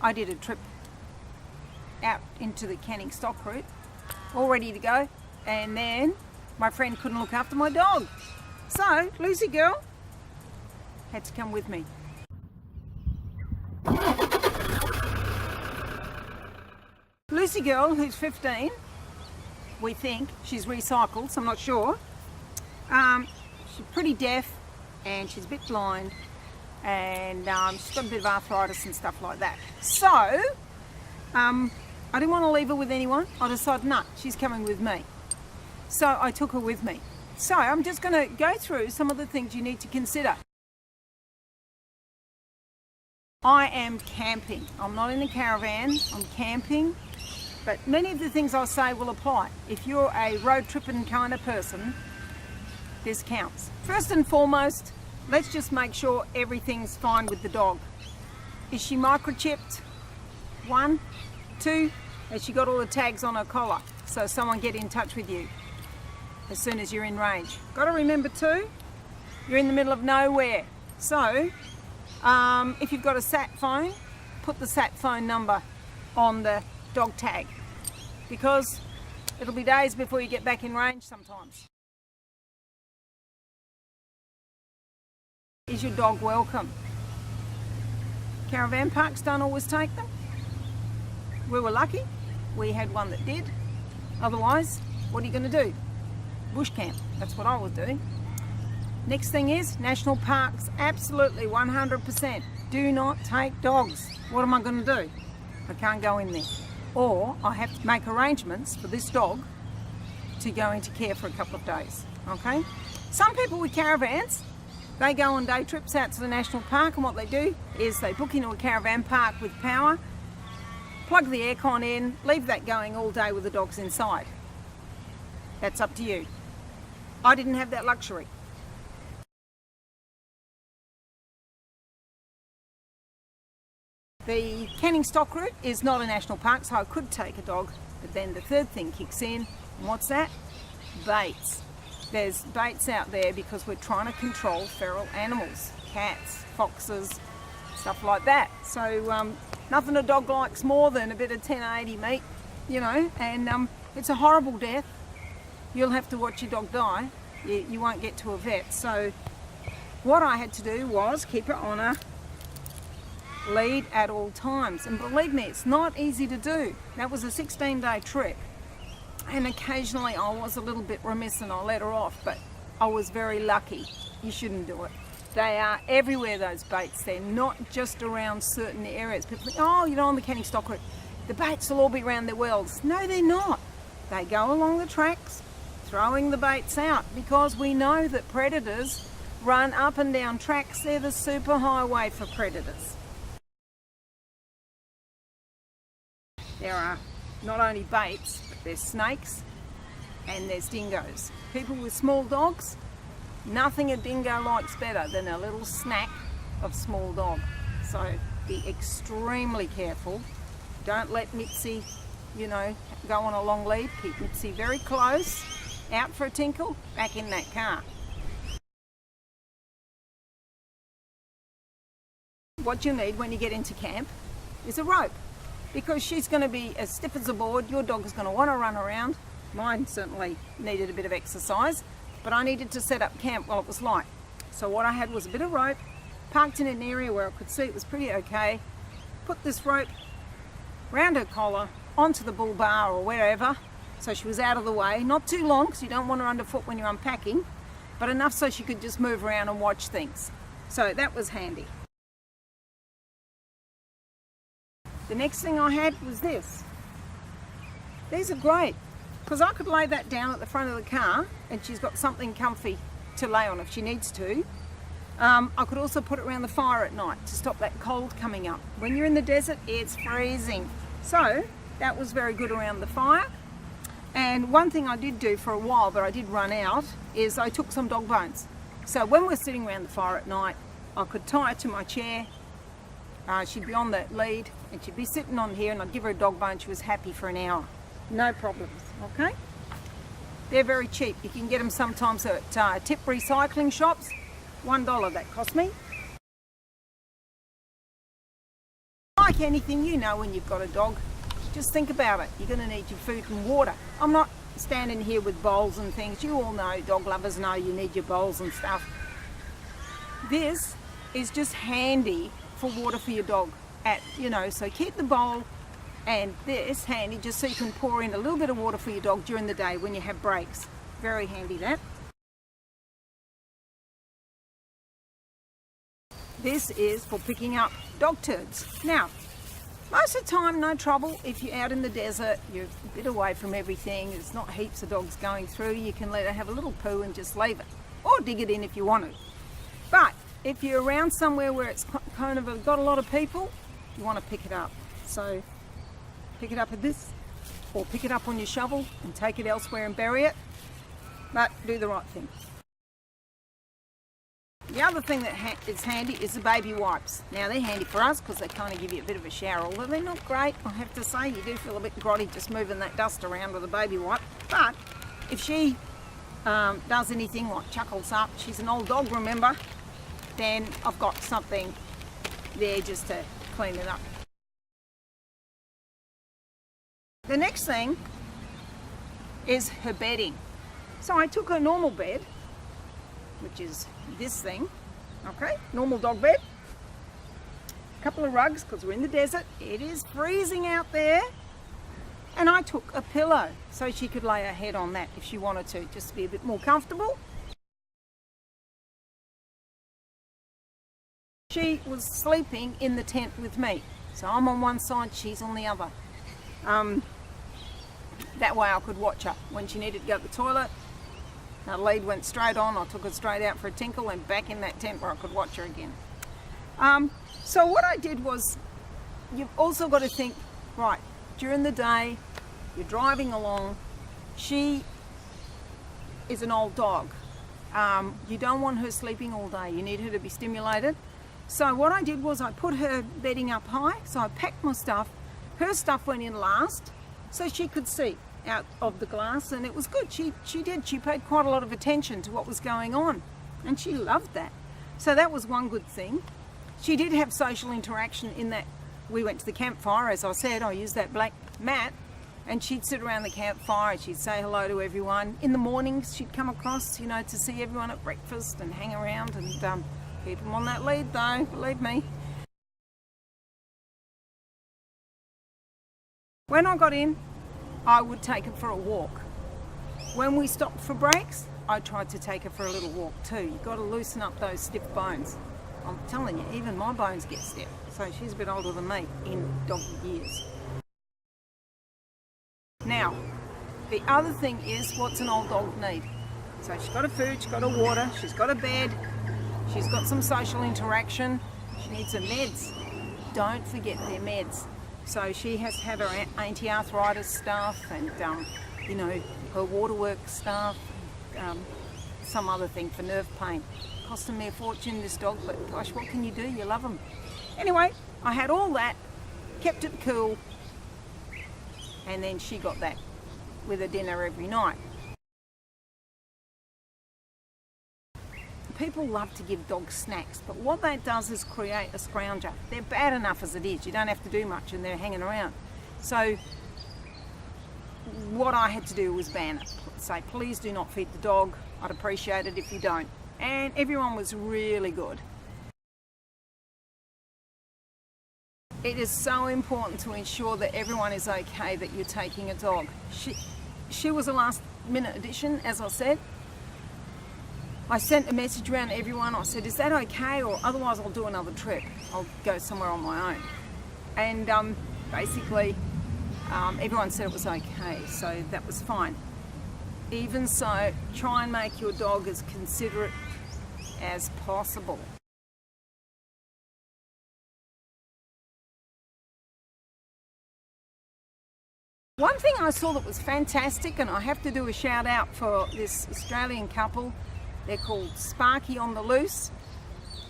I did a trip out into the canning stock route, all ready to go, and then my friend couldn't look after my dog. So Lucy girl had to come with me. Lucy girl, who's 15, we think, she's recycled, so I'm not sure. She's pretty deaf and she's a bit blind, and she's got a bit of arthritis and stuff like that. So I didn't want to leave her with anyone. I decided, no, she's coming with me. So I took her with me. So I'm just going to go through some of the things you need to consider. I am camping. I'm not in a caravan, I'm camping. But many of the things I'll say will apply. If you're a road tripping kind of person, this counts. First and foremost, let's just make sure everything's fine with the dog. Is she microchipped? 1, 2, has she got all the tags on her collar? So someone get in touch with you as soon as you're in range. Got to remember too, you're in the middle of nowhere. So if you've got a sat phone, put the sat phone number on the dog tag, because it'll be days before you get back in range sometimes. Is your dog welcome? Caravan parks don't always take them. We were lucky, we had one that did. Otherwise, what are you going to do? Bush camp, that's what I was doing. Next thing is, national parks, absolutely 100%. Do not take dogs. What am I going to do? I can't go in there. Or I have to make arrangements for this dog to go into care for a couple of days, okay? Some people with caravans, they go on day trips out to the national park, and what they do is they book into a caravan park with power, plug the aircon in, leave that going all day with the dogs inside. That's up to you. I didn't have that luxury. The Canning Stock Route is not a national park, so I could take a dog, but then the third thing kicks in, and what's that? Baits. There's baits out there because we're trying to control feral animals, cats, foxes, stuff like that. So nothing a dog likes more than a bit of 1080 meat, you know, and it's a horrible death. You'll have to watch your dog die. You won't get to a vet. So what I had to do was keep her on a lead at all times, and believe me, it's not easy to do. That was a 16-day trip, and occasionally I was a little bit remiss and I let her off, but I was very lucky. You shouldn't do it. They are everywhere, those baits. They're not just around certain areas. People think, oh, you know, on the Canning Stock Route, the baits will all be around their wells. No, they're not. They go along the tracks, throwing the baits out, because we know that predators run up and down tracks. They're the super highway for predators. There are not only baits, but there's snakes and there's dingoes. People with small dogs, nothing a dingo likes better than a little snack of small dog. So be extremely careful. Don't let Mitzi, you know, go on a long lead. Keep Mitzi very close, out for a tinkle, back in that car. What you need when you get into camp is a rope, because she's going to be as stiff as a board. Your dog is going to want to run around. Mine certainly needed a bit of exercise, but I needed to set up camp while it was light. So what I had was a bit of rope, parked in an area where I could see it was pretty okay. Put this rope round her collar, onto the bull bar or wherever, so she was out of the way. Not too long, because you don't want her underfoot when you're unpacking, but enough so she could just move around and watch things. So that was handy. The next thing I had was this. These are great, because I could lay that down at the front of the car and she's got something comfy to lay on if she needs to. I could also put it around the fire at night to stop that cold coming up. When you're in the desert, it's freezing. So that was very good around the fire. And one thing I did do for a while, but I did run out, is I took some dog bones. So when we're sitting around the fire at night, I could tie her to my chair. She'd be on the lead and she'd be sitting on here, and I'd give her a dog bone. She was happy for an hour. No problems, okay? They're very cheap. You can get them sometimes at tip recycling shops. $1 that cost me. Like anything, you know when you've got a dog, just think about it. You're going to need your food and water. I'm not standing here with bowls and things. You all know, dog lovers know you need your bowls and stuff. This is just handy for water for your dog. So keep the bowl and this handy just so you can pour in a little bit of water for your dog during the day when you have breaks. Very handy, that. This is for picking up dog turds. Now, most of the time, no trouble. If you're out in the desert, you're a bit away from everything, there's not heaps of dogs going through, you can let her have a little poo and just leave it. Or dig it in if you want to. But if you're around somewhere where it's kind of got a lot of people, you want to pick it up. So pick it up with this, or pick it up on your shovel and take it elsewhere and bury it. But do the right thing. The other thing that is handy is the baby wipes. Now they're handy for us because they kind of give you a bit of a shower, although they're not great, I have to say. You do feel a bit grotty just moving that dust around with a baby wipe. But if she does anything like chuckles up, she's an old dog, remember, then I've got something there just to clean it up. The next thing is her bedding. So I took her normal bed, which is this thing, okay, normal dog bed, a couple of rugs because we're in the desert, it is freezing out there, and I took a pillow so she could lay her head on that if she wanted to, just to be a bit more comfortable. She was sleeping in the tent with me, so I'm on one side, she's on the other. That way I could watch her when she needed to go to the toilet. Her lead went straight on, I took her straight out for a tinkle and back in that tent where I could watch her again. So what I did was, you've also got to think, right, during the day, you're driving along, she is an old dog. You don't want her sleeping all day, you need her to be stimulated. So what I did was I put her bedding up high, so I packed my stuff, her stuff went in last, so she could see out of the glass, and it was good. She paid quite a lot of attention to what was going on, and she loved that. So that was one good thing. She did have social interaction in that we went to the campfire, as I said, I used that black mat, and she'd sit around the campfire, she'd say hello to everyone. In the mornings she'd come across, to see everyone at breakfast and hang around, and keep them on that lead though, believe me. When I got in, I would take her for a walk. When we stopped for breaks, I tried to take her for a little walk too. You've got to loosen up those stiff bones. I'm telling you, even my bones get stiff. So she's a bit older than me in doggy years. Now, the other thing is, what's an old dog need? So she's got her food, she's got her water, she's got a bed, she's got some social interaction, she needs her meds. Don't forget their meds. So she has to have her anti-arthritis stuff and, her waterwork stuff, some other thing for nerve pain. Costing me a fortune, this dog, but gosh, what can you do? You love them. Anyway, I had all that, kept it cool, and then she got that with her dinner every night. People love to give dogs snacks, but what that does is create a scrounger. They're bad enough as it is. You don't have to do much and they're hanging around. So what I had to do was ban it. Say, please do not feed the dog. I'd appreciate it if you don't. And everyone was really good. It is so important to ensure that everyone is okay that you're taking a dog. She was a last minute addition, as I said. I sent a message around to everyone. I said, is that okay? Or otherwise I'll do another trip. I'll go somewhere on my own. And basically, everyone said it was okay, so that was fine. Even so, try and make your dog as considerate as possible. One thing I saw that was fantastic, and I have to do a shout out for this Australian couple. They're called Sparky on the Loose.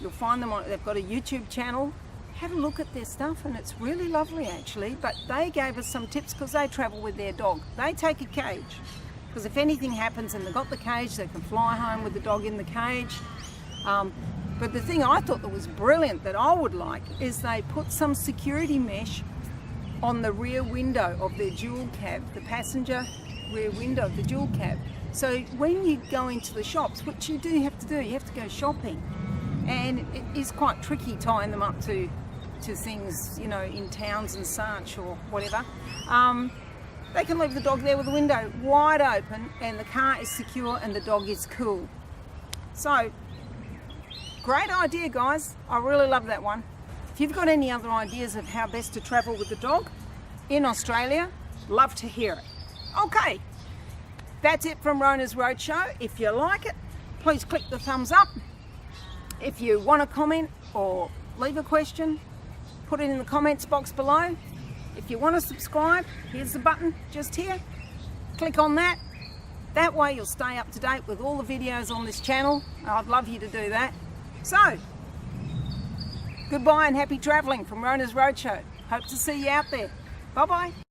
You'll find them they've got a YouTube channel. Have a look at their stuff, and it's really lovely actually, but they gave us some tips because they travel with their dog. They take a cage, because if anything happens and they've got the cage, they can fly home with the dog in the cage. But the thing I thought that was brilliant that I would like is they put some security mesh on the rear window of their dual cab, the passenger rear window of the dual cab. So when you go into the shops, which you do have to do, you have to go shopping, and it is quite tricky tying them up to things, you know, in towns and such or whatever. They can leave the dog there with the window wide open and the car is secure and the dog is cool. So, great idea, guys. I really love that one. If you've got any other ideas of how best to travel with the dog in Australia, love to hear it. Okay, that's it from Rona's Roadshow. If you like it, please click the thumbs up. If you want to comment or leave a question, put it in the comments box below. If you want to subscribe, here's the button just here. Click on that. That way you'll stay up to date with all the videos on this channel. I'd love you to do that. So, goodbye and happy travelling from Rona's Roadshow. Hope to see you out there. Bye-bye.